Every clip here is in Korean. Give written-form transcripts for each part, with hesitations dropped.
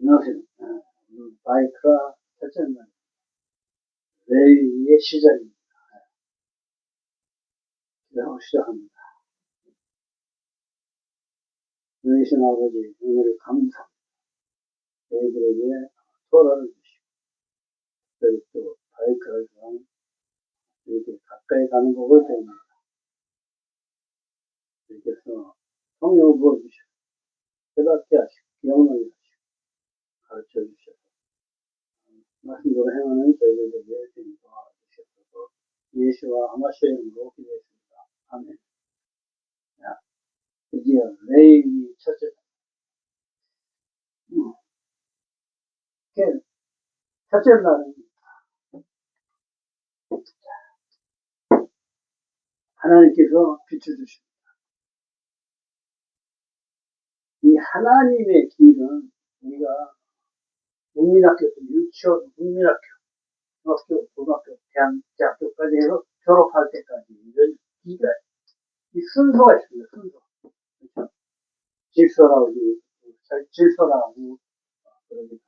안녕하세요. 바이크라 첫째 날 레이의 시작입니다. 기도하고 시작합니다. 은혜신 아버지, 은혜를 감사합니다. 저희들에게 토라를 주시고, 저희 또 바이크를 좋아하는 이렇게 가까이 가는 법을 배웁니다. 이렇게서 성령을 부어주시고, 깨닫게 하시고, 기억나게 하시고, 가르쳐 주셔서, 말씀대로 행하는 저희들에게 도와주셔서, 예수와 하마시의 이름으로 기도했습니다. 아멘. 자, 드디어 레이 첫째 날. 첫째 날은 하나님께서 비춰주십니다. 이 하나님의 길은 우리가 국민학교, 유치원, 국민학교, 중학교, 고등학교, 대학교까지 해서 졸업할 때까지 이런 길에 이 순서가 있습니다. 순서. 그렇죠? 질서라고, 질서라고 그러니까.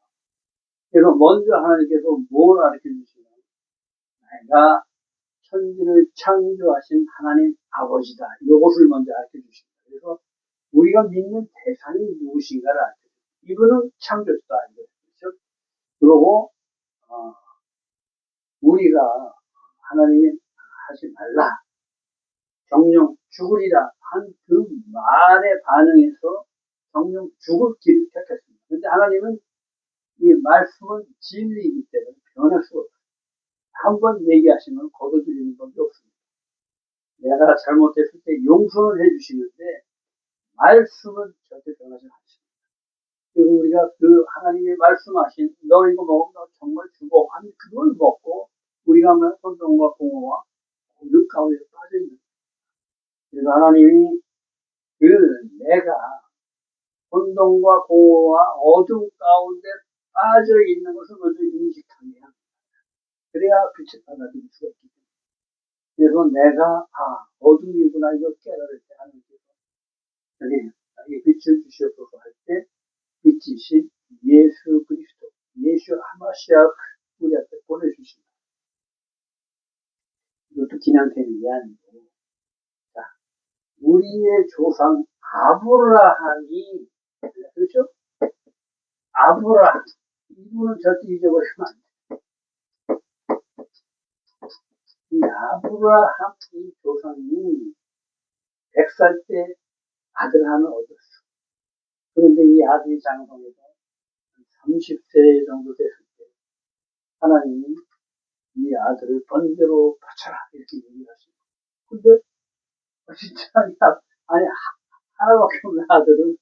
그래서 먼저 하나님께서 뭘 가르쳐 주시냐면 내가 천지를 창조하신 하나님 아버지다. 이것을 먼저 가르쳐 주십니다. 그래서 우리가 믿는 대상이 누구신가를 알죠. 이분은 창조주다. 그렇죠? 그리고 우리가 하나님이 하지 말라, 정령 죽으리라 한 그 말에 반응해서 정령 죽을 길을 택했습니다. 그런데 하나님은 이 말씀은 진리이기 때문에 변할 수가 없어요. 한번 얘기하시면 거둬들이는 법이 없습니다. 내가 잘못했을 때 용서를 해주시는데 말씀은 절대 변하지 않습니다. 그리고 우리가 그 하나님이 말씀하신 너 이거 먹으면 너 정말 죽어 하는 그걸 먹고 우리가 하면 혼돈과 공허와 어둠 가운데 빠져있는 거예요. 그래서 하나님이 그 내가 혼돈과 공허와 어둠 가운데 빠져있는 것을 먼저 인식하게 합니다. 그래야 빛을 받아들일 수가 있기 때문에. 그래서 내가 어둠이구나 이걸 깨달을 때 하나님께서 여기 빛을 주시옵소서 할 때 빛이신 예수 그리스도, 예수 하마시아 우리한테 보내주십니다. 이것도 그냥 되는 게 아니고, 자, 우리의 조상 아브라함이, 그렇죠? 아브라함, 이분은 절대 잊어버리면 안 돼. 이 아브라함 이 조상이 100살 때 아들 하나 얻었어. 그런데 이 아들이 장성해서 30세 정도 됐을 때 하나님이 이 아들을 번제로 바쳐라 이렇게 얘기하시고, 근데 진짜 아니 하나밖에 없는 아들은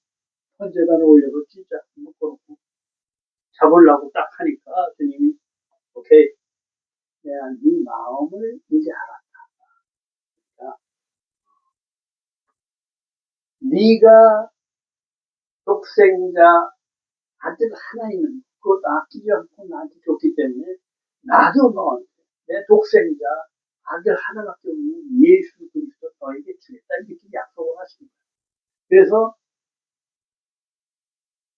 번제단에 올려서 진짜 묶어놓고 잡으려고 딱 하니까 주님이 오케이, 내가 네 마음을 이제 알았다. 그러니까 네가 독생자 아들 하나 있는 그것도 아끼지 않고 나한테 줬기 때문에 나도 너한테 내 독생자 아들 하나밖에 없는 예수 그리스도 너에게 주겠다 이렇게 약속을 하십니다. 그래서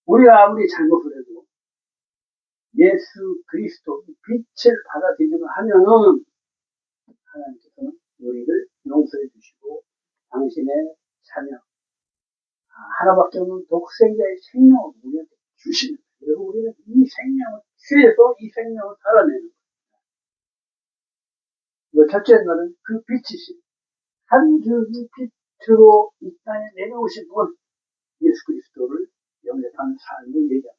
우리가 아무리 잘못을 해도 예수 그리스도 빛을 받아들이면 하면은 하나님께서는 우리를 용서해 주시고 당신의 자녀 하나밖에 없는 독생자의 생명을 우리한테 주시는 거예요. 그리고 우리는 이 생명을 취해서 이 생명을 살아내는 거예요. 첫째 날은 그 빛이신 한 줄기 빛으로 이 땅에 내려오신 분 예수 그리스도를 영접하는 삶을 얘기합니다.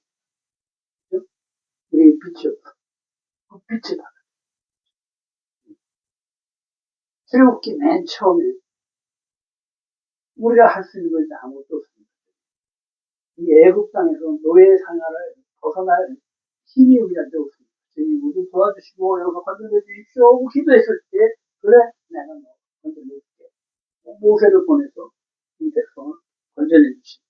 우리의 빛이 없어. 그 빛을 받아. 출애굽기 맨 처음에 우리가 할 수 있는 것이 아무것도 없습니다. 이 애굽 땅에서 노예 생활을 벗어날 힘이 우리한테 없습니다. 주님 우리 도와주시고 여기서 건져내 주십시오 하고 기도했을 때 그래 내가 너 건져내줄게. 모세를 보내서 이 백성을 건져내 주십니다.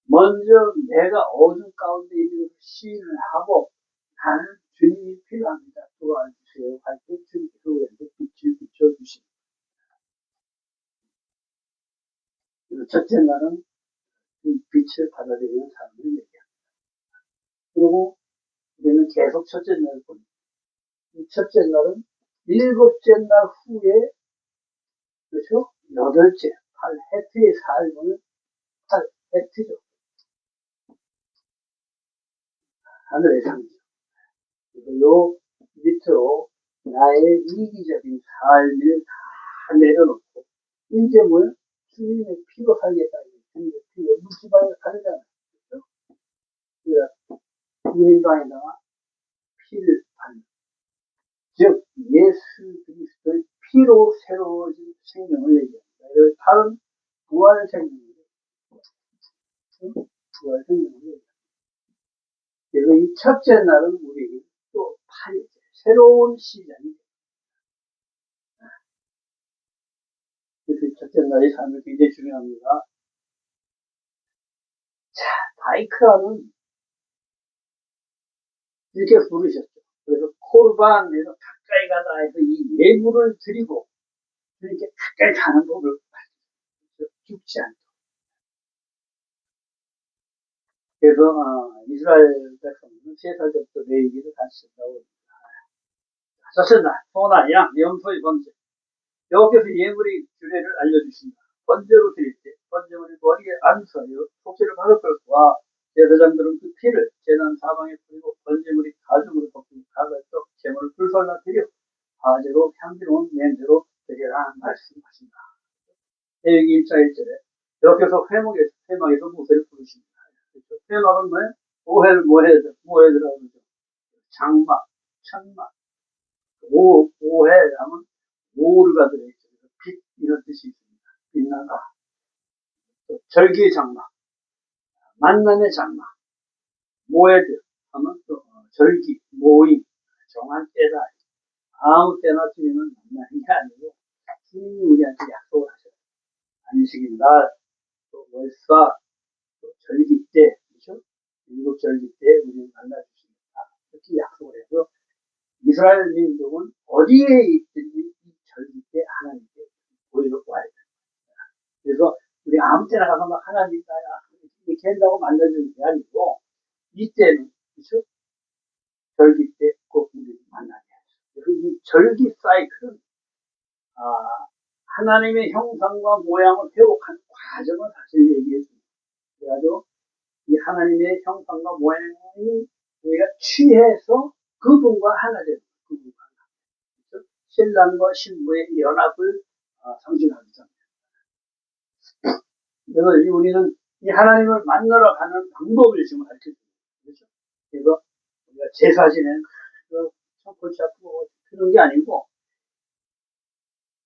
먼저 내가 어둠 가운데 있는 것을 시인을 하고 나는 주님이 필요합니다. 도와주세요 할 때 주님께서 우리한테 빛을 비춰주십니다. 첫째 날은 이 빛을 받아들이는 사람을 얘기합니다. 그리고 우리는 계속 첫째 날을 봅니다. 이 첫째 날은 일곱째 날 후에, 그렇죠? 여덟째, 8해트의 삶을 8해트죠. 하늘의 상징. 요 밑으로 나의 이기적인 삶을 다 내려놓고, 이제 뭐야? 주님의 피로 살겠다. 주님의 피로 무지방에 살잖아요. 그렇죠? 국민당에다가 피를 받는. 즉, 예수 그리스도의 피로 새로워진 생명을 얘기합니다. 다른 부활 생명을, 부활 생명을 얘기합니다. 그래서 이 첫째 날은 우리에게 또 8일째, 새로운 시작이 됩니다. 그래서 첫째 날의 삶이 굉장히 중요합니다. 자, 바이크라는 이렇게 부르셨죠. 그래서 코르반에서 가까이 가다 해서 이 예물을 드리고 이렇게 가까이 가는 법을 죽지 않고. 그래서 이스라엘 백성은 3살 때부터 레위기를 같이 한다고 합니다. 첫째 날, 소나 양, 염소의 번제. 여호와께서 예물의 규례를 알려주신다. 번제로 드릴 때 번제물이 머리에 안서요 속죄를 받을 것과 제사장들은 그 피를 제단 사방에 뿌리고 번제물이 가죽으로 덮인 가가떡 제물을 불살라 드려 화제로 향기로운 냄새로 드리라 말씀하신다. 레위기 1장 1절에 여호와께서 회막에서 모세를 부르십니다. 회막은 뭐예요? 모해들하고 장막, 천막, 오해 하면 오르가 들어있죠. 빛 이런 뜻이 있습니다. 빛나다. 또 절기의 장막, 만남의 장막, 모해들 하면 또 절기, 모임, 정한 때다. 아무 때나 주님은 만나는 게 아니고 주님이 우리한테 약속을 하셔요. 안식일 날, 또 월사, 또 절기 때, 그렇죠? 일곱 절기 때 우리를 만나주십니다. 이렇게 약속을 해서 이스라엘 민족은 어디에 있든지 이 절기 때 하나님께 보이러 와야 됩니다. 그래서 우리 아무 때나 가서 막 하나님 나야 이렇게 한다고 만나주는 게 아니고 이때는 그렇죠? 절기 때 꼭 우리를 만나게 하죠. 그래서 이 절기 사이클은 하나님의 형상과 모양을 회복하는 과정을 사실 얘기해 줍니다. 그래가지고 이 하나님의 형상과 모양이 우리가 취해서 그분과 하나 되는 그분과 하나. 그렇죠? 신랑과 신부의 연합을 상징하기 때문에. 그래서 우리는 이 하나님을 만나러 가는 방법을 지금 가르쳐 줍니다. 그렇죠? 그래서 우리가 제사 지내는 골치 아프고 그런 게 아니고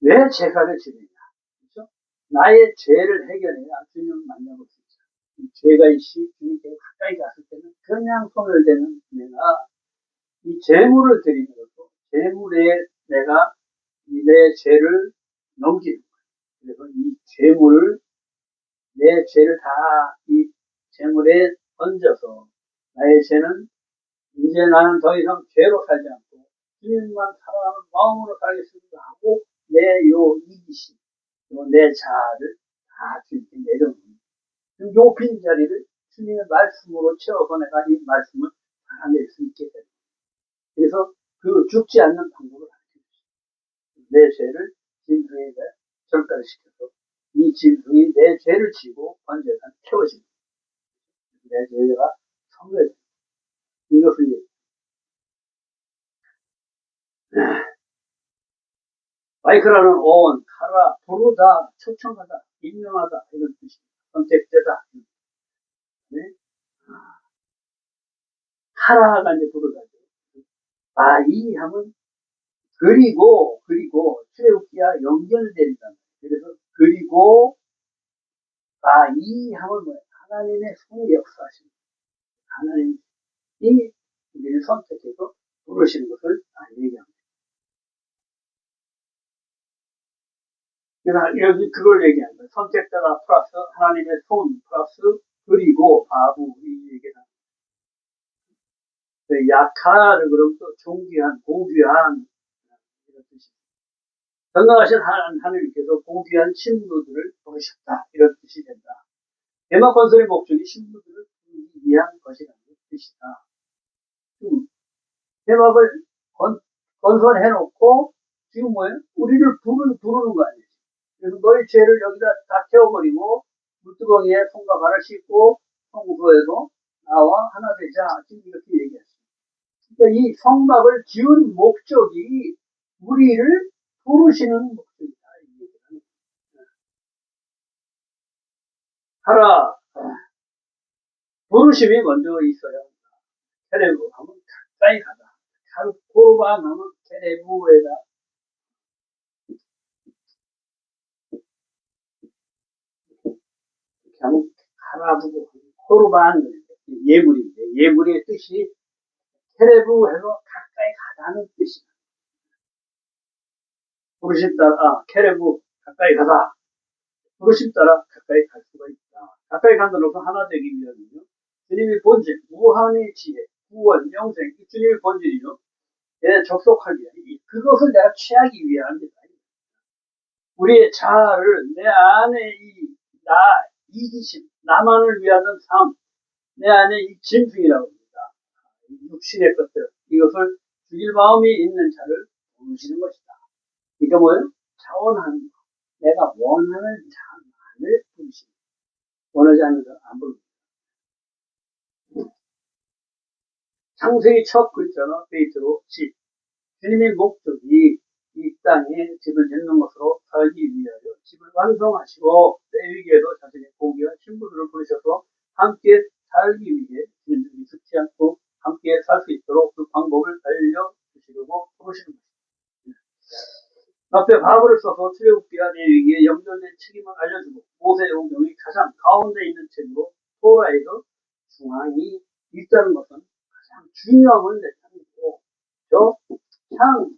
왜 제사를 지내냐. 그렇죠? 나의 죄를 해결해야 주님을 만나볼 수 있죠. 죄가 있이 주님께 가까이 갔을 때는 그냥 소멸되는 내가 이 재물을 드림으로써 재물에 내가 내 죄를 넘기는 거예요. 그래서 이 재물을 내 죄를 다 이 재물에 얹어서 나의 죄는 이제 나는 더 이상 죄로 살지 않고 주님만 사랑하는 마음으로 살겠습니다 하고 내 요 이기심, 요 내 자아를 다 주님께 내려놓는 요 빈자리를 주님의 말씀으로 채워서 내가 이 말씀을 알아낼 수 있게 됩니다. 그래서 그 죽지 않는 방법을 가르쳐주십니다. 내 죄를 짐승에 전가시켜서 이 짐승이 내 죄를 지고 번제단 태워집니다. 내 죄가 성회됩니다. 이것을 얘기합니다. 마이크라는 온, 카라, 부르다, 초청하다, 임명하다 이런 뜻입니다. 선택되다. 네? 카라가 이제 부르다죠. 이 하면 그리고 출애굽기와 연결된다. 그래서 그리고 이 하면 뭐예요? 하나님의 손이 역사하십니다. 하나님이 우리를 선택해서 부르시는 것을 얘기합니다. 그래서 여기 그걸 얘기합니다. 선택자가 플러스 하나님의 손 플러스 그리고 바부 이 얘기다. 약하를 그러면 또 존귀한, 고귀한 이런 뜻입니다. 전능하신 하나님께서 고귀한 신부들을 부르셨다 이런 뜻이 된다. 대막 건설의 목적이 신부들을 부르기 위한 것이라는 뜻이다. 해막을 건설해놓고 지금 뭐예요? 우리를 부르는 거 아니에요. 그래서 너희 죄를 여기다 다 태워버리고 물두덩이에 손과 발을 씻고 성소에서 나와 하나 되자. 지금 이렇게 얘기했어요. 그러니까 이 성막을 지은 목적이 우리를 부르시는 목적이다. 하라. 부르심이 먼저 있어요. 테레브 하면 가까이 가다. 고르반 하면 테레브에다 이렇게 하면 하라고 고르반 예물인데 예물의 뜻이 테레브 해서 가까이 가다는 뜻이다. 부르심 따라 테레브 가까이 가다. 부르심 따라 가까이 갈 수가 있다. 가까이 간다로서 하나 되기 위함이요. 주님의 본질, 무한의 지혜, 구원, 영생, 주님의 본질이요. 내 접속하기 위해 그것을 내가 취하기 위함이다. 우리의 자아를 내 안에 나 이기심, 나만을 위하는 삶, 내 안에 이 짐승이라고 합니다. 육신의 것들, 이것을 죽일 마음이 있는 자를 부르시는 것이다. 이게 뭐예요? 자원하는 것. 내가 원하는 자만을 부르시는 것. 원하지 않는 자를 안 부릅니다. 창세기 첫 글자는 베이트로 집. 주님의 목적이 이 땅에 집을 짓는 것으로 살기 위하여 집을 완성하시고 레위기에도 자신의 고귀한 신부들을 부르셔서 함께 살기 위해 주님들이 죽지 않고 함께 살 수 있도록 그 방법을 알려주시려고 부르시는 것입니다. 앞에 바브를 써서 출애굽기와 레위기에 연결된 책임을 알려주고 모세의 운명이 가장 가운데 있는 책으로 토라에서 중앙이 있다는 것은 가장 중요함을 내타내고 향,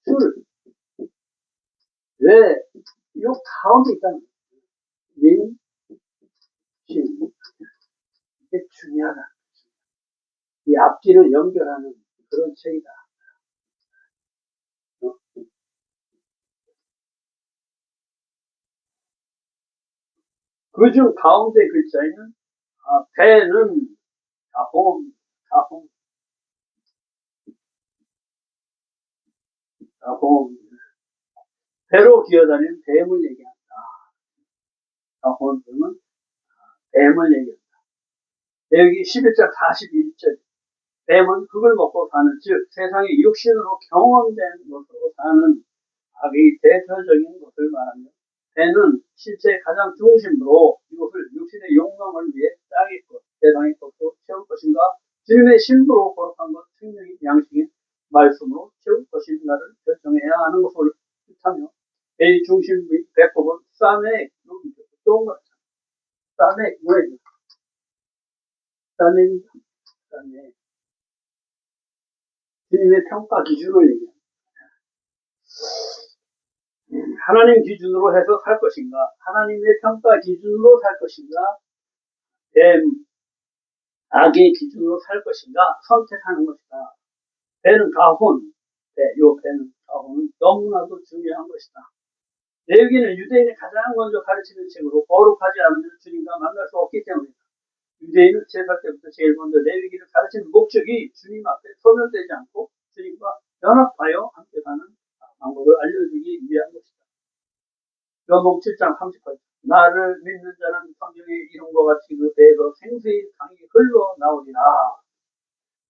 술, 왜, 요 가운데 있다는 거예요. 민, 신. 이게 중요하다. 이 앞뒤를 연결하는 그런 책이다. 그중 가운데 글자에는, 배는, 가홈, 배로 기어다니는 뱀을 얘기한다. 가홈은 뱀을 얘기한다. 여기 11장 41절. 뱀은 그걸 먹고 사는, 즉, 세상의 육신으로 경험된 것으로 사는 악의 대표적인 것을 말하며, 배는 실제 가장 중심으로 이것을 육신의 욕망을 위해 땅의 것, 세상의 것으로 채울 것인가, 주님의 신부로 거룩한 것, 생명의 양식인 말씀으로 채울 것인가를 결정해야 하는 것을 뜻하며, 배의 중심의 배꼽은 쌈의 또 쌈의 뭐예요? 쌈의 주님의 평가 기준을 얘기합니다. 하나님 기준으로 해서 살 것인가, 하나님의 평가 기준으로 살 것인가, 악의 기준으로 살 것인가 선택하는 것이다. 배는 가혼, 배는 가혼은 너무나도 중요한 것이다. 레위기는 유대인이 가장 먼저 가르치는 책으로 거룩하지 않으면 주님과 만날 수 없기 때문이다. 유대인은 제사 때부터 제일 먼저 레위기를 가르치는 목적이 주님 앞에 소멸되지 않고 주님과 연합하여 함께 사는 방법을 알려주기 위한 것이다. 요한복음 7장 38절. 나를 믿는 자는 성경의 이름과 같이 그 배에서 생수의 강이 흘러나오리라.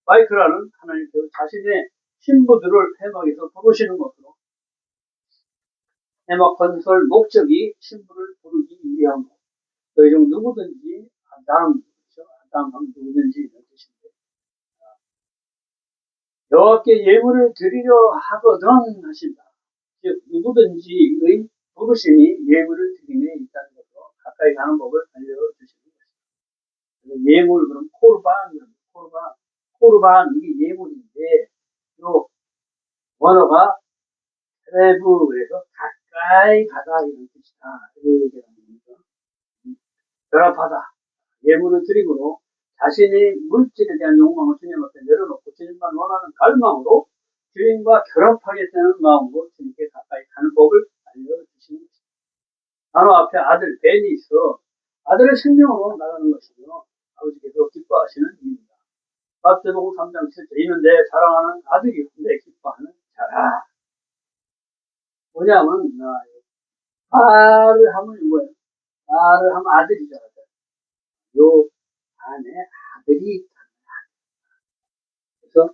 마이크라는 하나님께서 자신의 신부들을 해막에서 부르시는 것으로 해막 건설 목적이 신부를 부르기 위함으로 너희 중 누구든지 아담 하면 누구든지 이런 뜻인데 여호와께 예물을 드리려 하거든 하신다. 즉 누구든지의 부르심이 예물을 드림에 있다는 것으로 가까이 가는 법을 알려주시는 것입니다. 예물 그럼 코르반 이게 예물인데 요 원어가 트레브 그래서 가까이 가다 이런 뜻이다. 이걸 얘기하는 겁니다. 결합하다. 예물을 드림으로 자신의 물질에 대한 욕망을 주님 앞에 내려놓고 주님만 원하는 갈망으로 주님과 결합하게 되는 마음으로 주님께 가까이 가는 법을 알려주시는 것입니다. 바로 앞에 아들 벤이 있어 아들의 생명으로 나가는 것이며 아버지께서 기뻐하시는 이유입니다. 마태복음 3장 7절 이는 내 사랑하는 아들이 내 기뻐하는 자라. 뭐냐면 말을 하면 뭐예요? 말을 하면 아들이잖아요. 요 안에 아들이 있다. 그래서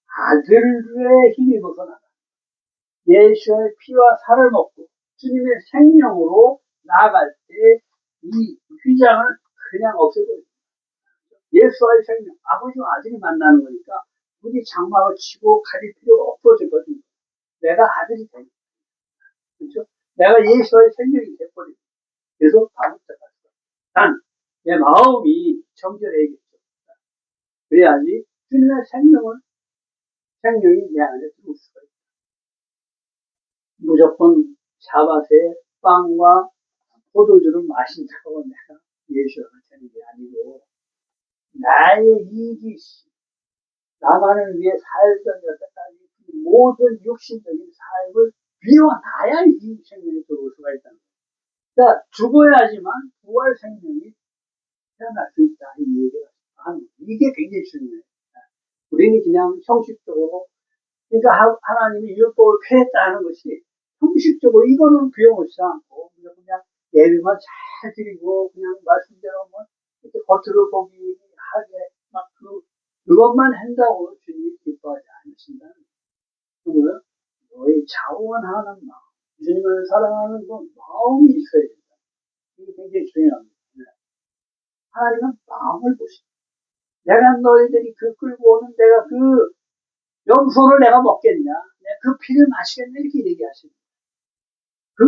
아들의 힘입어서 나가. 예수의 피와 살을 먹고 주님의 생명으로 나아갈 때 이 휘장을 그냥 없애버려요. 예수와의 생명, 아버지와 아들이 만나는 거니까 굳이 장막을 치고 가릴 필요가 없어졌거든요. 내가 아들이 되는 거예요. 그렇죠? 내가 예수와의 생명이 돼버려요. 그래서 다음 절 단, 내 마음이 정결해야겠죠. 그래야지 주님의 생명이 내 안에 들어올 수가 있어요. 무조건 샤밧에 빵과 포도주를 마신다고 내가 예수가 되는 게 아니고, 나의 이익이 나만을 위해 살던 여태까지 모든 육신적인 삶을 비워놔야 이 생명이 들어올 수가 있다는 거예요. 그러니까 죽어야지만 부활 생명이 태어날 수 있다. 이 얘기가 이게 굉장히 중요해요. 우리는 그냥 형식적으로, 그러니까 하나님이 율법을 폐했다는 것이 형식적으로 이거는 비용없지 않고 그냥 예배만 잘 드리고 그냥 말씀대로 뭐 이렇게 겉으로 보기 하게 막 그것만 한다고 주님이 기뻐하지 않으신다는 거예요. 너희 자원하는 마음, 주님을 사랑하는 그 마음이 있어야 된다. 이게 굉장히 중요합니다. 하나님은 마음을 보십니다. 내가 너희들이 끌고 오는 내가 염소를 내가 먹겠냐? 내가 그 피를 마시겠냐? 이렇게 얘기하십니다. 그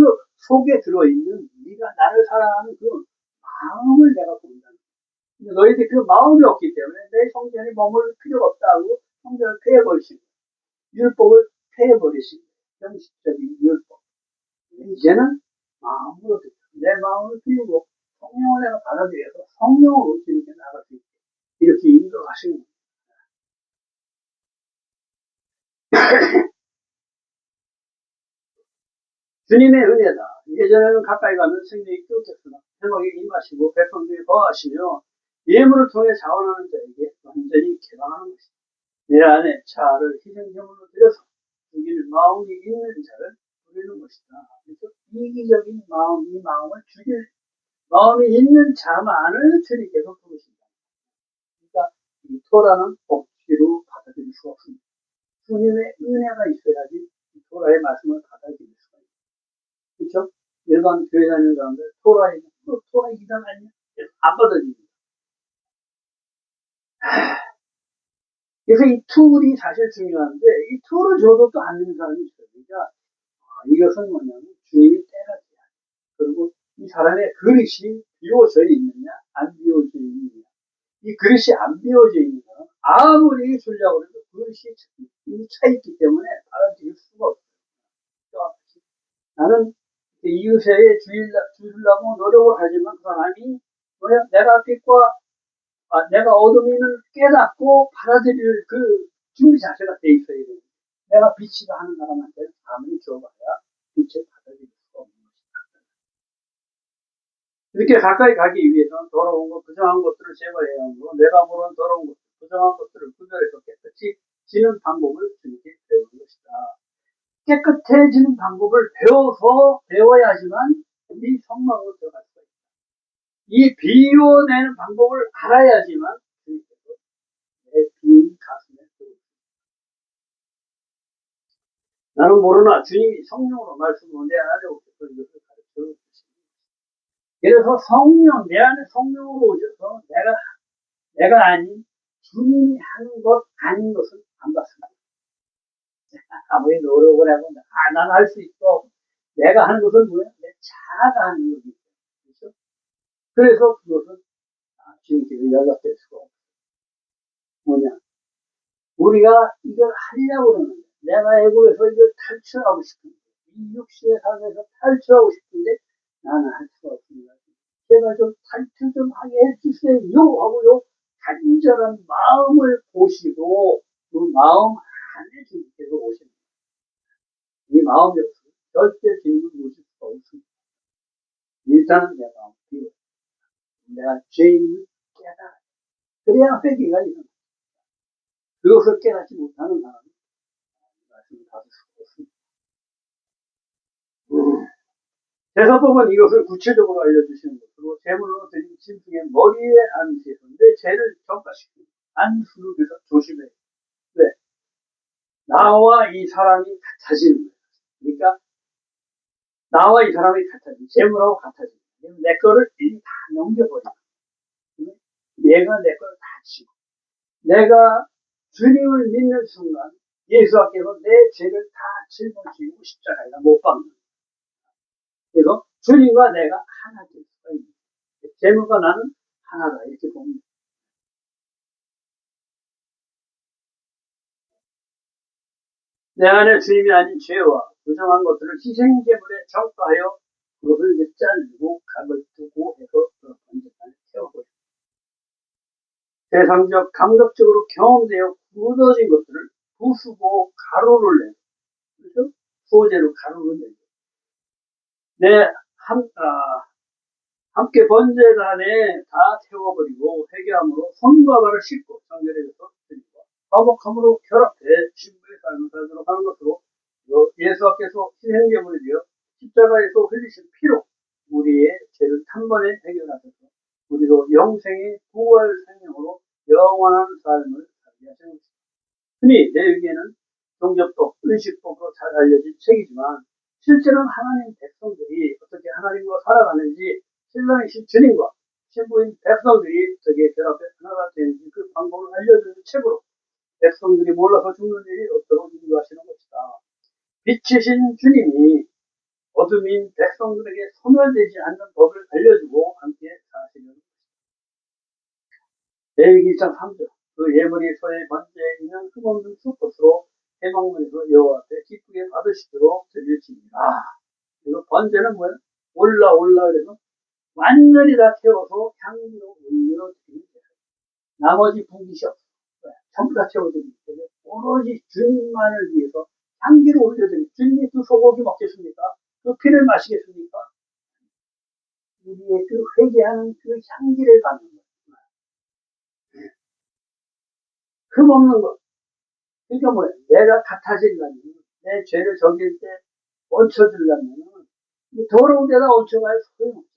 속에 들어있는 네가 나를 사랑하는 그 마음을 내가 본다는 거예요. 너희들이 그 마음이 없기 때문에 내 성전에 머물 필요가 없다고 성전을 폐해버리시고 율법을 폐해버리시고 형식적인 율법. 이제는 마음으로 듣고 내 마음을 비우고 성령을 내가 받아들여서 성령으로 주님께 나갈 수 있게 이렇게 인도하시는 거예요. 주님의 은혜다. 예전에는 가까이 가면 생명이 끊겼으나 회복에 임하시고 백성 중에 거하시며 예물을 통해 자원하는 자에게 완전히 개방하는 것이다. 내 안에 자아를 희생제물로 드려서 죽일 마음이 있는 자를 부리는 것이다. 그래서 이기적인 마음, 이 마음을 죽일 마음이 있는 자만을 주님께서 부르신다. 그러니까 이 토라는 억지로 받아들일 수가 없습니다. 주님의 은혜가 있어야지 이 토라의 말씀을 받아들일 수가 있습니다. 그렇죠? 일반 교회 다니는 사람들 토라에 토라 이단 아니야? 안 받아들입니다. 그래서 이 툴이 사실 중요한데 이 툴을 줘도 또 안 되는 사람이 있어요. 그러니까 이것은 뭐냐면 주님이 때가 돼야 돼. 그리고 이 사람의 그릇이 비워져 있느냐 안 비워져 있느냐. 이 그릇이 안 비워져 있는 사람 아무리 주려고 해도 그릇이 이미 차 있기 때문에 받아들일 수가 없어요. 그러니까 나는 이웃에게 주려고 노력을 하지만 그 사람이 뭐야 내가 빛과 내가 어둠임을 깨닫고 받아들일 그 준비 자체가 돼 있어야 돼요. 내가 빛이다 하는 사람한테는 아무리 줘봐야 빛을 받아들일 수가 없는 것이다. 이렇게 가까이 가기 위해서는 더러운 것, 부정한 것들을 제거해야 하고 내가 모르는 더러운 것, 부정한 것들을 구별해서 깨끗이 지는 방법을 주님께 배우는 것이다. 깨끗해지는 방법을 배워야지만 이 성막으로 들어갈 수가 있다. 이 비워내는 방법을 알아야지만 주님께서 내 빈 가슴에 들어옵니다. 나는 모르나 주님이 성령으로 말씀으로 내 안에 오셔서 이것을 가르쳐 주십니다. 그래서 내 안에 성령으로 오셔서 내가 아닌 주님이 하는 것 아닌 것은 안 받습니다. 아무리 노력을 하고 난 할 수 있어. 내가 하는 것은 뭐야? 내 자아가 하는 거기 때문에. 그렇죠? 그래서 그것은 주님께서 연락될 수가 없어요. 뭐냐? 우리가 이걸 하려고 그러는데 내가 애고에서 이걸 탈출하고 싶은데 이 육신의 삶에서 탈출하고 싶은데 나는 할 수가 없습니다. 제가 좀 탈출 좀 하게 해주세요 하고요 간절한 마음을 보시고 그 마음 안에 주님께서 오십니다. 이 마음이 없으면 절대 주님을 모실 수가 없습니다. 일단은 내 마음 비워 내가 죄인을 깨달아 그래야 회개가 일어납니다. 그것을 깨닫지 못하는 사람이 말씀을 받을 수가 없습니다. 대사법은 이것을 구체적으로 알려주시는 것으로 제물로 드린 짐승의 머리에 안수해서 내 죄를 전가시키고 안수를 위해서 조심해. 왜? 나와 이 사람이 같아지는 거예요. 그러니까 나와 이 사람이 같아지는 제물하고 같아지는 거예요. 내 거를 이미 다 넘겨버리고 얘가 내 걸 다 지고 내가 주님을 믿는 순간 예수께서 내 죄를 다 짊어지고 십자가에다 못 박는 거예요. 그래서 주님과 내가 하나 될 수가 있는 거예요. 제물과 나는 하나다 이렇게 봅니다. 내 안에 주님이 아닌 죄와 부정한 것들을 희생제물에 전가하여 그것을 이제 자르고 각을 두고 해서 언제까지 태워버립니다. 세상적 감각적으로 경험되어 굳어진 것들을 부수고 가루를 내고 그렇죠? 소재로 가루를 내고 내 함께 번제단에 다 태워버리고 회개함으로 손과 발을 씻고 정결해져서 드리고 화목함으로 결합해 신부의 삶을 살도록 하는 것으로 예수께서 희생제물이 되어 십자가에서 흘리신 피로 우리의 죄를 단번에 해결하셔서 우리도 영생의 부활 생명으로 영원한 삶을 살게 하시는 것입니다. 흔히 레위기에는 종교법, 의식법으로 잘 알려진 책이지만 실제로는 하나님 백성들이 어떻게 하나님과 살아가는지 신랑이신 주님과 신부인 백성들이 어떻게 결합해 하나가 되는지 그 방법을 알려주는 책으로 백성들이 몰라서 죽는 일이 없도록 인도하시는 것이다. 빛이신 주님이 어둠인 백성들에게 소멸되지 않는 법을 알려주고 함께 사시는 레위기 1장 3절 그 예물이 소의 번제에 있는 흠없는 수것으로 해먹문에서 여호와 앞에 기쁘게 받으시도록 드릴지니라. 이거 번제는 뭐예요? 올라 그래서 완전히 다 태워서 향기로 올려드리는 거예요. 나머지 분깃이 없어요. 전부 다 태워드리기 때문에 오로지 주님만을 위해서 향기를 올려드리고 주님이 그 소고기 먹겠습니까? 그 피를 마시겠습니까? 우리의 그 회개하는 그 향기를 받는 거예요. 흠없는 것. 그러니까 뭐예요? 내가 같아지려면 내 죄를 저길 때 얹혀주려면 더러운 데다 얹혀가야 소용없어.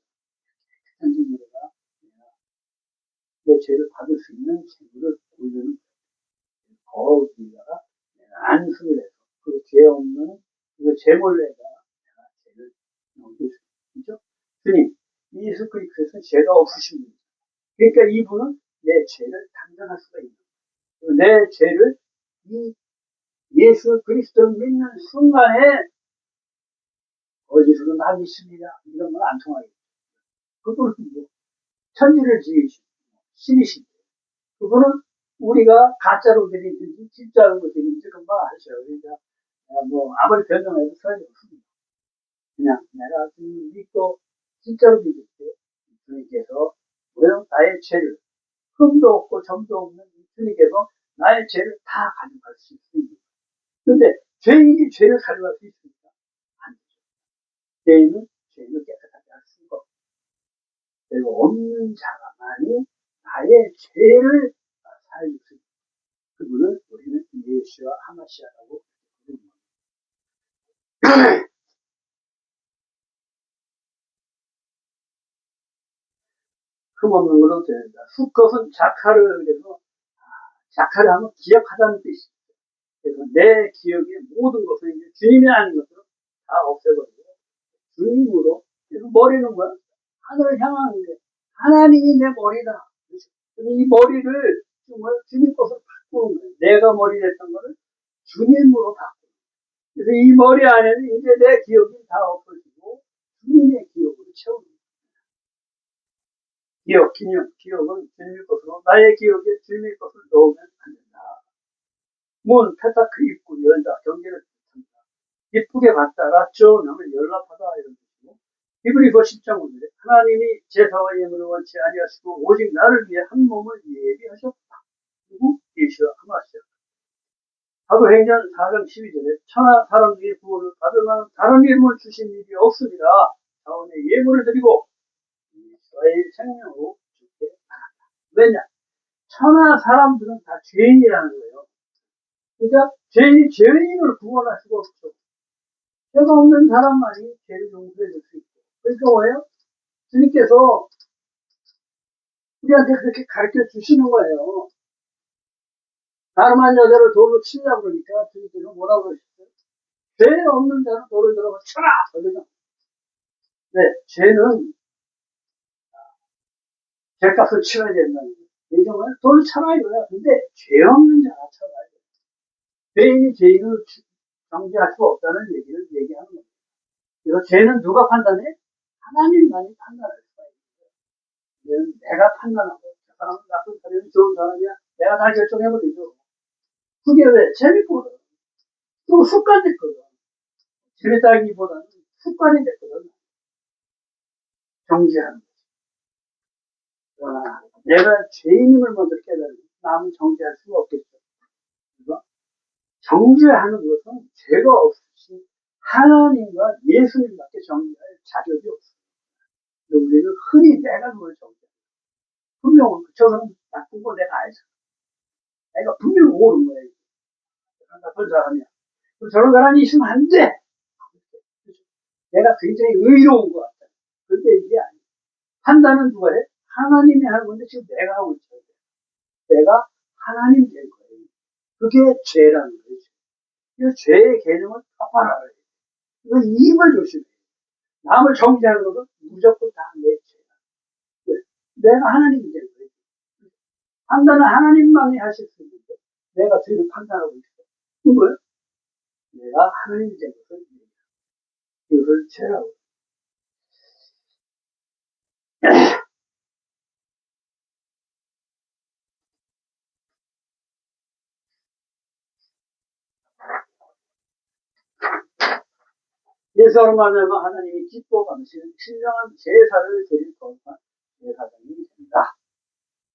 내가 내 죄를 받을 수 있는 제물을 올리는 거기다가 내가 안수를 해서 그 죄 없는 그 제물에다가 내가 죄를 넘길 수 있죠. 주님, 예수 그리스도는 죄가 없으신 분이죠. 그러니까 이분은 내 죄를 담당할 수가 있는 거예요. 내 죄를 이 예수 그리스도를 믿는 순간에 거짓으로 나 믿습니다. 이런 건 안 통하겠죠. 그분은 뭐 천지를 지으신 신이신데 그분은 우리가 가짜로 드리든지 진짜로 드리든지 금방 하셔요. 그러니까 뭐 아무리 변명해도 소용이 없습니다. 그냥 내가 주님 믿고 진짜로 믿을 때 주님께서 왜요? 나의 죄를 흠도 없고 점도 없는 주님께서 나의 죄를 다 가져갈 수 있습니다. 그런데 죄인이 죄를 가져갈 수 있습니까? 안 되죠. 죄인을 깨끗하게 할 수가 없고 그리고 없는 자가만이 나의 죄를 사해줄 수 있습니다. 그분을 우리는 예수와 하마시아라고 부릅니다. 흠없는 걸로 됩니다. 수컷은 자카를 그래서 자카를 하면 기억하다는 뜻이죠. 그래서 내 기억의 모든 것을 이제 주님이 아닌 것들은 다 없애버리고 주님으로 그래서 머리는 뭐야? 하늘을 향하는데 하나님이 내 머리다. 이 머리를 정말 주님 것으로 바꾸는 거예요. 내가 머리 됐던 거를 주님으로 바꾸는 거예요. 그래서 이 머리 안에는 이제 내 기억이 다 없어지고 주님의 기억으로 채우는 거예요. 기억은 주님의 것으로 나의 기억에 주님의 것을 넣으면 안 된다. 문, 페타크 입구 열다, 경계를 닫는다. 이쁘게 봤다, 랐죠? 하면 연락하다 이런 뜻이고 히브리서 10장 5절에 하나님이 제사와 예물을 원치 아니하시고 오직 나를 위해 한 몸을 예비하셨다. 그리고 예수와 하마시아. 사도행전 4장 12절에 천하 사람 중에 구원을 받을 만한 다른 이름을 주신 일이 없습니다. 자원의 예물을 드리고 예수의 생명으로 주게 하라. 왜냐? 천하 사람들은 다 죄인이라는 거예요. 그러니까 죄인을 구원할 수가 없죠. 죄가 없는 사람만이 죄를 용서해 줄 수 있고. 그러니까 뭐예요? 주님께서 우리한테 그렇게 가르쳐 주시는 거예요. 가늠한 여자를 돌로 치려고 그러니까 주님께서 뭐라고 그러셨어요? 죄 없는 자는 돌을 들어서 쳐라! 그러죠. 네, 죄는 죄값을 치러야 된다는 거예요. 이정말 돌을 쳐라 이거야. 근데 죄 없는 자가 쳐라. 죄인이 죄인을 정죄할 수 없다는 얘기를 얘기하는 거예요. 그래서 죄는 누가 판단해? 하나님만이 판단할 수가 있어요. 내가 판단하고 저 사람은 나쁜 사람이 좋은 사람이야. 내가 다 결정해버리죠. 그게 왜? 재밌거든. 또 습관됐거든. 재밌다기보다는 습관이 됐거든. 정죄하는 거지. 그러나 내가 죄인임을 먼저 깨달으면 남은 정죄할 수가 없겠죠. 그래서 정죄하는 것은 죄가 없이 하나님과 예수님밖에 정죄할 자격이 없어요. 우리는 흔히 내가 그걸 정죄해요. 분명 저는 나쁜 거 내가 알잖아. 내가 분명 모르는 거야. 나쁜 사람이야. 저런 사람이 있으면 안 돼. 내가 굉장히 의로운 것 같아. 근데 이게 아니야. 판단은 누가 해? 하나님이 하는 건데 지금 내가 하고 있어요. 내가 하나님 될 거예요. 그게 죄라는 거죠. 이 죄의 개념을 똑바로 알아야 돼. 이거 입을 조심해. 남을 정죄하는 것은 무조건 다 내 죄야. 내가 하나님이 될 거예요. 판단은 하나님만이 하실 수 있는데 내가 죄를 판단하고 있어. 그거야? 내가 하나님이 된 것을 이걸 죄라고. 예수로 말하면 하나님이 기뻐하시는 신령한 제사를 드릴 것만 제사장이 됩니다.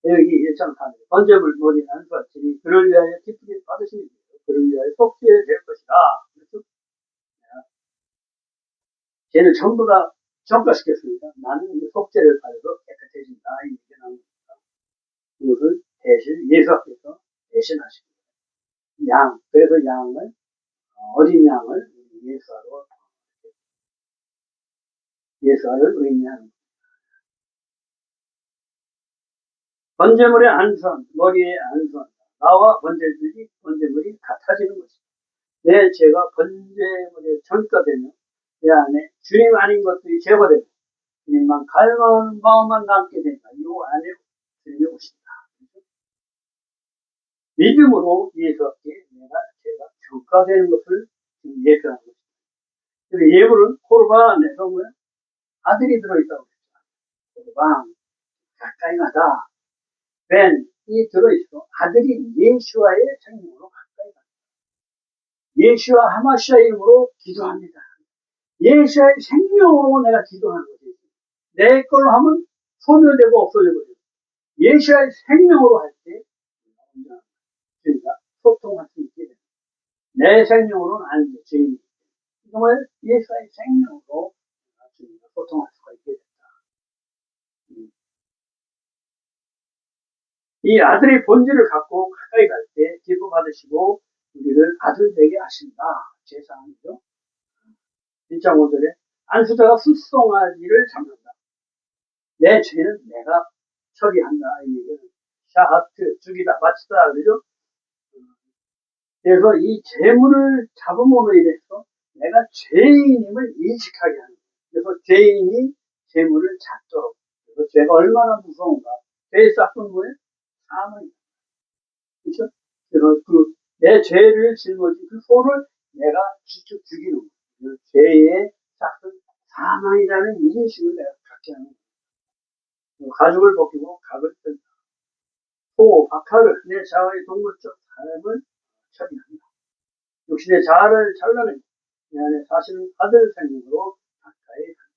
여기 1.3절 번제물 머리 안수하시니 그를 위하여 기쁘게 받으시니 그를 위하여 속죄 될 것이다. 그렇죠? 쟤는 전부 다 전가시켰습니다. 나는 속죄를 받아서 깨끗해진다. 이 얘기가 나옵니다. 그것을 대신 예수께서 대신하시고 양, 그래서 양을 어린 양을 예수를 의미하는 번제물의 안선, 머리에 안선, 나와 번제물이 같아지는 것입니다. 내 죄가 번제물에 전가되면 내 안에 주님 아닌 것들이 제거되고 주님만 갈망하는 마음만 남게 된다. 이 안에 주님이 오신다. 믿음으로 예수께 내가 죄가 전가되는 것을 예표하는 것입니다. 그래서 예물은 코르반 안에서 뭐야? 아들이 들어있다고 했죠. 코르반 가까이 가다. 벤이 들어있어. 아들이 예수와의 생명으로 가까이 간다. 예수와 하마시아 이름으로 기도합니다. 예수의 생명으로 내가 기도하는 거지. 내 걸로 하면 소멸되고 없어져 버려요. 예수의 생명으로 할 때, 우리가 소통할 수 있게 됩니다. 내 생명으로는 안 돼, 죄인이. 정말 예수의 생명으로 소통할 수가 있게 됩니다. 이 아들의 본질을 갖고 가까이 갈 때 기뻐 받으시고 우리를 아들 되게 하신다. 제사함이죠. 1.5절에 안수자가 숫송아지를 잡는다. 내 죄는 내가 처리한다. 이 얘기는 샤하트, 죽이다, 바치다. 그러죠? 그래서 이 재물을 잡음으로 인해서 내가 죄인임을 인식하게 하는 거예요. 그래서 죄인이 재물을 잡도록. 그래서 죄가 얼마나 무서운가. 죄의 싹은 뭐예요? 사망이다. 그렇죠? 그래서 내 죄를 짊어진 그 소를 내가 직접 죽이는 거예요. 그 죄의 싹은 사망이라는 인식을 내가 갖게 하는 거예요. 가죽을 벗기고 각을 뜬다. 소, 박하를 내 자아의 동물적 삶을 처리한다. 육신의 자아를 잘라내고 내 안에 사실은 아들 생명으로 가까이 간다.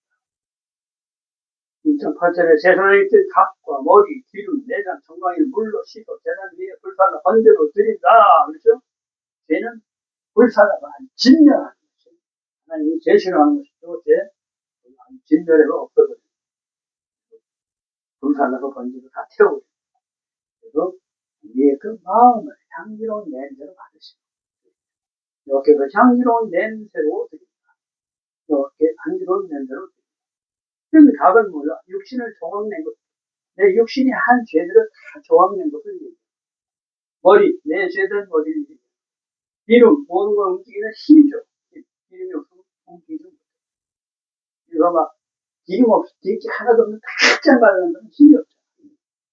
2.8절에 세상의 뜻 각과 머리, 기름, 내장, 정강이를 물로 씻어 제단 위에 불살라 번제로 드린다. 그렇죠? 죄는 불살라가 진멸하는 것이죠. 하나님이 죄 싫어하는 것이죠. 죄 진멸해가 없어버려요. 불살라서 번제로 다 태워버려요. 그래서 우리의 그 마음을 향기로운 냄새로 받으시고 이렇게 그 향기로운 냄새로 드립니다. 이렇게 향기로운 냄새로 드립니다. 그런데 각은 몰라. 육신을 조각낸 것. 내 육신이 한 죄들을 다 조각낸 것을 얘기해. 머리, 내 죄된 머리를 얘기해. 기름, 모든 걸 움직이는 힘이죠. 기름이 없으면 움직이죠. 이거 막, 기름 없이, 기름기 하나도 없는 탁장 바르는 건 힘이 없죠.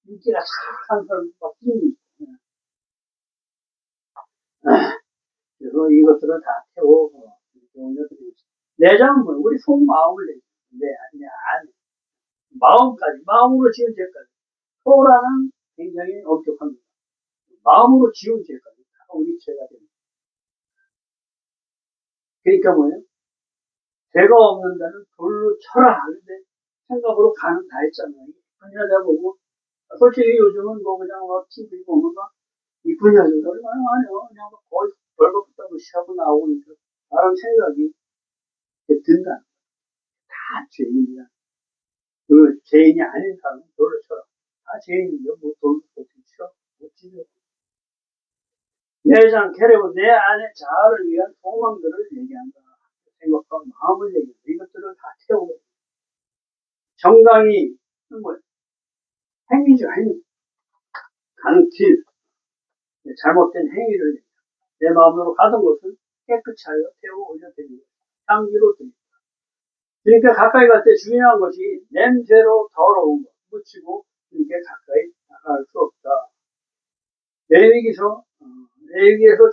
인기가 싹한 사람, 막 힘이 있죠. 그래서 이것들을 다 태워, 올려드리겠습니다. 내장은 뭐, 우리 속마음을 내는데, 내 안에. 마음까지, 마음으로 지은 죄까지. 소라는 굉장히 엄격합니다. 마음으로 지은 죄까지 다 우리 죄가 됩니다. 그러니까 뭐예요? 죄가 없는 데는 돌로 쳐라 하는데 생각으로 가는 다 했잖아요. 이쁜 여자 보고 솔직히 요즘은 뭐 그냥 뭐 TV 보면 막 이쁜 여자들 얼마나 많아요. 그냥 거의 벌거부터 무시하고 나오고 있어. 사람 생각이 든다. 다 죄인이야. 그 죄인이 아닌 사람은 돌로 쳐라. 다 죄인인데 뭐 돌로 쳐. 못 치죠. 내장 캐려고 내 안의 자아를 위한 소망들을 얘기한다. 생각과 마음을 얘기한다. 이것들을 다 태우고 정강이 뭐 행위죠. 행위. 가는 길. 잘못된 행위를 내 마음으로 가던 것을 깨끗이 하여 태워 올려드립니다. 향기로 드립니다. 그러니까 가까이 갈 때 중요한 것이 냄새로 더러운 것 묻히고 이렇게 가까이 나갈 수 없다. 레위기에서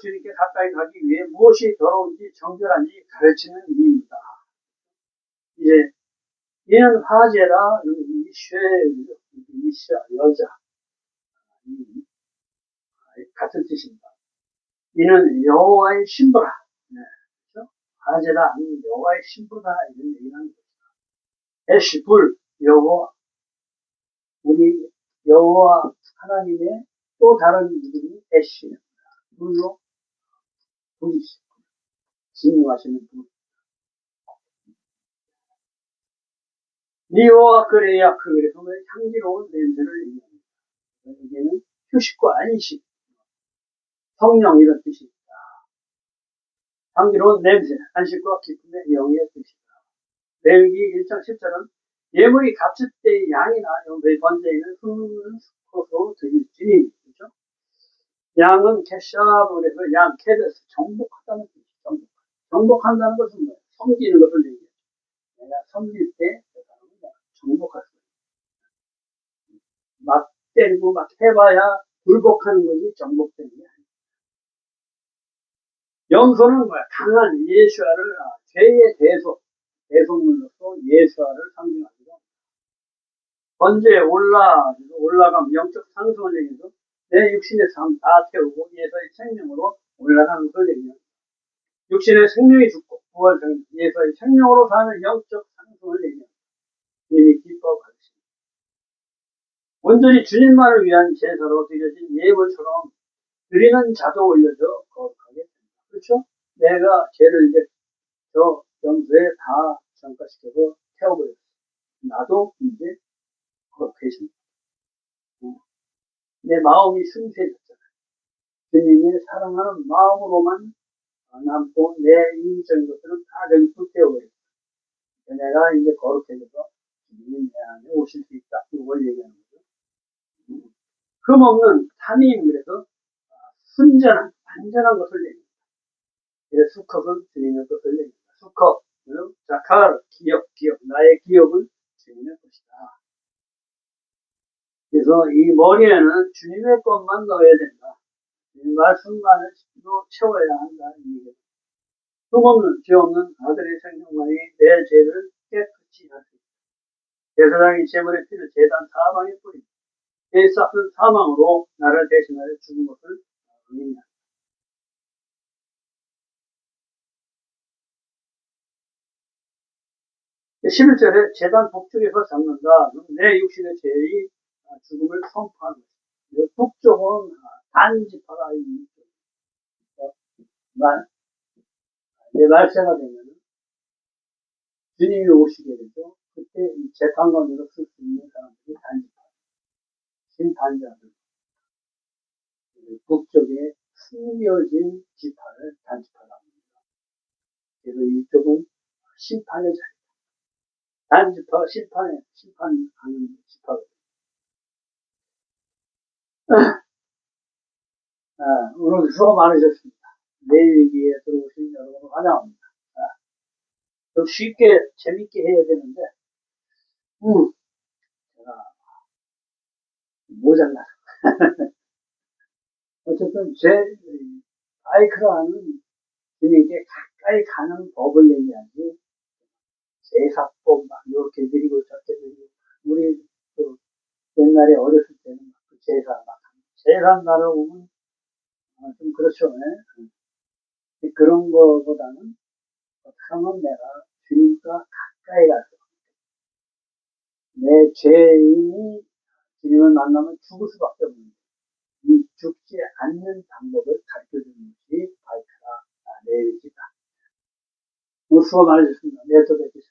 주님께 가까이 가기 위해 무엇이 더러운지 정결한지 가르치는 이유다. 이제 이는 화제라 이쉐 여자 같은 뜻입니다. 이는 여호와의 신부라. 네, 그렇죠? 화제라 여호와의 신부다 이런 얘기를 하는 것입니다. 애쉬 불 여호와 우리 여호와 하나님의 또 다른 이름이 애쉬입니다. 불로 불이시 진노하시는 불. 니오와 그래야 그래서 향기로운 냄새를 얘기합니다. 여기에는 휴식과 안식, 성령 이런 뜻입니다. 향기로운 냄새, 안식과 기쁨의 영의 뜻이다. 레위기 1장 10절은 예물이 값을 때의 양이나 번제에는 흠은 수컷으로 드릴지니 그렇죠? 양은 캐샤브에서 양, 캐베스, 정복하다는 뜻이죠. 정복한다는 것은 뭐예요? 섬기는 것을 얘기해요. 내가 섬길 때 정복할 수 있어요. 막 때리고 막 해봐야 굴복하는 것이 정복되는 게 아니에요. 염소는 뭐야? 강한 예수아를 죄의 대속물로서 예수아를 상징합니다. 번제에 올라가면 영적 상승을 얘기해서 내 육신의 삶 다 태우고 예수의 생명으로 올라가는 것을 얘기합니다. 육신의 생명이 죽고 부활된 예수의 생명으로 사는 영적 상승을 얘기합니다. 이미 기뻐 가르칩니다. 온전히 주님만을 위한 제사로 드려진 예물처럼 드리는 자도 올려져 거룩하게 됩니다. 그렇죠? 내가 죄를 이제 저 염소에 다 전가시켜서 태워버렸어요. 나도 이제 거룩해집니다. 내 마음이 순수해졌잖아요. 주님의 사랑하는 마음으로만 남고 내 인적인 것들은 다 저기 불태워버렸어요. 내가 이제 거룩해져서 주님이 내 안에 오실 수 있다. 이걸 얘기하는 거죠. 금없는 탐임 그래서 순전한 완전한 것을 얘기합니다. 수컷은 주님의 것을 얘기합니다. 수컷, 자칼, 기업, 나의 기업은 주님의 것이다. 그래서 이 머리에는 주님의 것만 넣어야 된다. 말씀만을 채워야 한다. 흠없는, 죄 없는 아들의 생명만이 내 죄를 깨끗이 할 수 있다. 제사장이 제물의 피를 제단 사방에 뿌리고 죄 싹은 사망으로 나를 대신하여 죽은 것을 의미합니다. 11절에 제단 북쪽에서 잡는다. 내 육신의 죄의 죽음을 선포하는 것입니다. 북쪽은 단지파가 내 말세가 되면 주님이 오시게 되죠. 그때 이 재판관으로 쓸 수 있는 사람들이 단지파, 신단자들, 북쪽에 숨겨진 지파를 단지파라고 합니다. 그래서 이쪽은 심판의 자리. 단지파 심판하는 지파거든요. 오늘 수고 많으셨습니다. 내일기에 들어오신 여러분 환영합니다. 좀 쉽게 재밌게 해야 되는데 제가 모자라. 어쨌든 제 바이크라는 주님께 가까이 가는 법을 얘기하지 제사법 막 이렇게 드리고 저렇게 드리고 우리 그 옛날에 어렸을 때는 그 제사 막 제사 날을 오면 좀 그렇죠. 네? 그런 거보다는 어떻게 하면 내가 주님과 가까이 가서 내 죄인이 주님을 만나면 죽을 수밖에 없는데 이 죽지 않는 방법을 가르쳐주는 것이 바이크라 내일이다. 수고 많으셨습니다. 내일 또 뵙겠습니다.